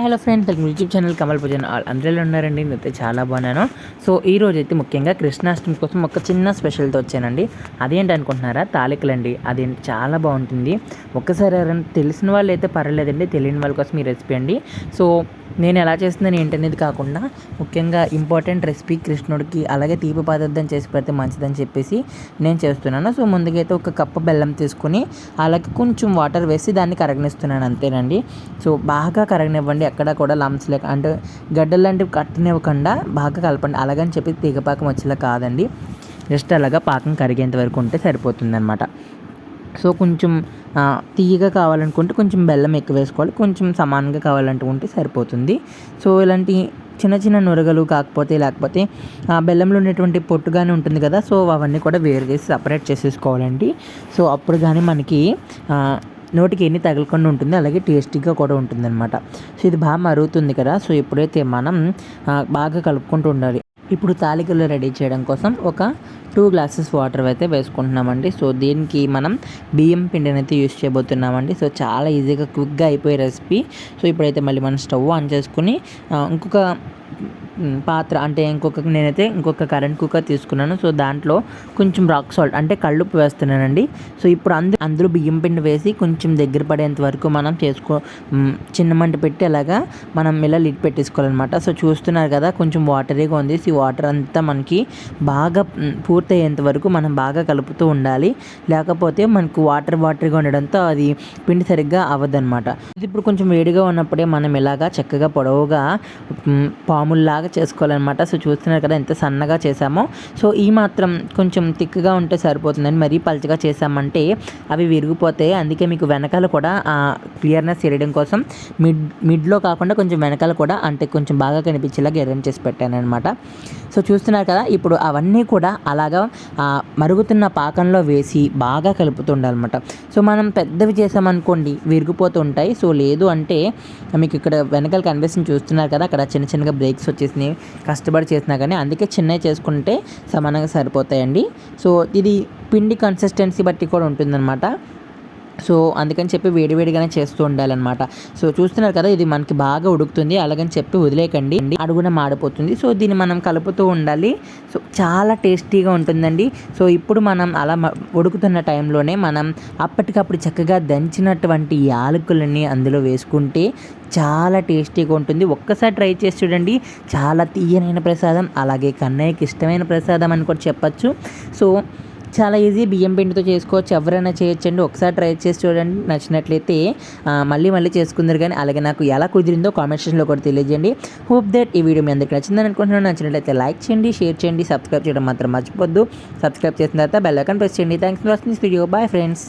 Hello friends, welcome YouTube channel Kamal Poojan ఆల్ అందరిలో ఉన్నారండి. నేనైతే చాలా బాగున్నాను. సో ఈ రోజు అయితే ముఖ్యంగా కృష్ణాష్టమి కోసం ఒక చిన్న స్పెషల్తో వచ్చానండి. అదేంటి అనుకుంటున్నారా? తాలికలండి. అదేంటి చాలా బాగుంటుంది. ఒక్కసారి ఎవరైనా తెలిసిన వాళ్ళు అయితే పర్వాలేదండి, తెలియని వాళ్ళ కోసం ఈ రెసిపీ అండి. సో నేను ఎలా చేస్తున్నాను ఏంటనేది కాకుండా ముఖ్యంగా ఇంపార్టెంట్ రెసిపీ కృష్ణుడికి అలాగే తీపి పదార్థం చేసి పెడితే మంచిదని చెప్పేసి నేను చేస్తున్నాను. సో ముందుగా అయితే ఒక కప్పు బెల్లం తీసుకుని అలాగే కొంచెం వాటర్ వేసి దాన్ని కరగనిస్తున్నాను, అంతేనండి. సో బాగా కరగనివ్వండి, ఎక్కడ కూడా లంప్స్ లేక అంటే గడ్డలు లాంటివి కట్టనివ్వకుండా బాగా కలపండి. అలాగని చెప్పి తీగపాకం వచ్చేలా కాదండి, జస్ట్ అలాగా పాకం కరిగేంత వరకు ఉంటే సరిపోతుందన్నమాట. సో కొంచెం తీయగా కావాలనుకుంటే కొంచెం బెల్లం ఎక్కువ వేసుకోవాలి, కొంచెం సమానంగా కావాలనుకుంటే సరిపోతుంది. సో ఇలాంటి చిన్న చిన్న నురగలు లేకపోతే బెల్లంలో ఉన్నటువంటి పొట్టుగానే ఉంటుంది కదా, సో అవన్నీ కూడా వేరు చేసి సపరేట్ చేసేసుకోవాలండి. సో అప్పుడు కానీ మనకి నోటికి ఎన్ని తగలకుండా ఉంటుంది, అలాగే టేస్టీగా కూడా ఉంటుందన్నమాట. సో ఇది బాగా మరుగుతుంది కదా, సో ఇప్పుడైతే మనం బాగా కలుపుకుంటూ ఉండాలి. ఇప్పుడు తాలికలు రెడీ చేయడం కోసం ఒక 2 గ్లాసెస్ వాటర్ అయితే వేసుకుంటున్నామండి. సో దీనికి మనం బియ్యం పిండిని అయితే యూస్ చేయబోతున్నామండి. సో చాలా ఈజీగా క్విక్గా అయిపోయే రెసిపీ. సో ఇప్పుడైతే మళ్ళీ మనం స్టవ్ ఆన్ చేసుకుని ఇంకొక పాత్ర అంటే నేనైతే ఇంకొక కరెంట్ కుక్కర్ తీసుకున్నాను. సో దాంట్లో కొంచెం రాక్ సాల్ట్ అంటే కళ్ళుప్పు వేస్తున్నానండి. సో ఇప్పుడు అందులో బియ్యం పిండి వేసి కొంచెం దగ్గర పడేంత వరకు మనం చిన్న మంట పెట్టి అలాగా మనం ఇలా లిడ్ పెట్టేసుకోవాలన్నమాట. సో చూస్తున్నారు కదా, కొంచెం వాటరీగా ఉంది. ఈ వాటర్ అంతా మనకి బాగా పూర్తయ్యేంత వరకు మనం బాగా కలుపుతూ ఉండాలి, లేకపోతే మనకు వాటరీగా ఉండడంతో అది పిండి సరిగ్గా అవ్వదన్నమాట. ఇది ఇప్పుడు కొంచెం వేడిగా ఉన్నప్పుడే మనం ఇలాగా చక్కగా పొడవుగా పాముల్లాగా చేసుకోవాలన్నమాట. సో చూస్తున్నారు కదా ఎంత సన్నగా చేసామో. సో ఈ మాత్రం కొంచెం థిక్గా ఉంటే సరిపోతుందని, మరీ పల్చగా చేసామంటే అవి విరిగిపోతాయి. అందుకే మీకు వెనకాల కూడా క్లియర్నెస్ చేయడం కోసం మిడ్లో కాకుండా కొంచెం వెనకాల కూడా అంటే కొంచెం బాగా కనిపించేలాగా అరేంజ్ చేసి పెట్టాను అనమాట. సో చూస్తున్నారు కదా, ఇప్పుడు అవన్నీ కూడా అలాగా మరుగుతున్న పాకంలో వేసి బాగా కలుపుతుండాలన్నమాట. సో మనం పెద్దవి చేసామనుకోండి విరిగిపోతూ ఉంటాయి. సో లేదు అంటే మీకు ఇక్కడ వెనకాల కనిపిస్తుంది, చూస్తున్నారు కదా, అక్కడ చిన్న చిన్నగా బ్రేక్స్ వచ్చేసినాయి కష్టపడి చేసినా కానీ. అందుకే చిన్నవి చేసుకుంటే సమానంగా సరిపోతాయండి. సో ఇది పిండి కన్సిస్టెన్సీ బట్టి కూడా ఉంటుందన్నమాట. సో అందుకని చెప్పి వేడివేడిగానే చేస్తూ ఉండాలన్నమాట. సో చూస్తున్నారు కదా, ఇది మనకి బాగా ఉడుకుతుంది, అలాగని చెప్పి వదిలేకండి, అడుగున మాడిపోతుంది. సో దీన్ని మనం కలుపుతూ ఉండాలి. సో చాలా టేస్టీగా ఉంటుందండి. సో ఇప్పుడు మనం అలా ఉడుకుతున్న టైంలోనే మనం అప్పటికప్పుడు చక్కగా దంచినటువంటి యాలకులని అందులో వేసుకుంటే చాలా టేస్టీగా ఉంటుంది. ఒక్కసారి ట్రై చేసి చూడండి. చాలా తీయనైన ప్రసాదం, అలాగే కన్నయ్యకి ఇష్టమైన ప్రసాదం అని కూడా చెప్పచ్చు. సో చాలా ఈజీ, బియ్యం పిండితో చేసుకోవచ్చు, ఎవరైనా చేయొచ్చండి. ఒకసారి ట్రై చేసి చూడండి, నచ్చినట్లయితే మళ్ళీ చేసుకుందరు. కానీ అలాగే నాకు ఎలా కుదిరిందో కామెంట్ సెక్షన్లో కూడా తెలియజేయండి. హోప్ దట్ ఈ వీడియో మీ అందరికీ నచ్చిందని అనుకుంటున్నాను. నచ్చినట్లయితే లైక్ చేయండి, షేర్ చేయండి, సబ్స్క్రైబ్ చేయడం మాత్రం మర్చిపోద్దు. సబ్స్క్రైబ్ చేసిన తర్వాత బెల్ ఐకాన్ ప్రెస్ చేయండి. Thanks for watching this video. Bye friends.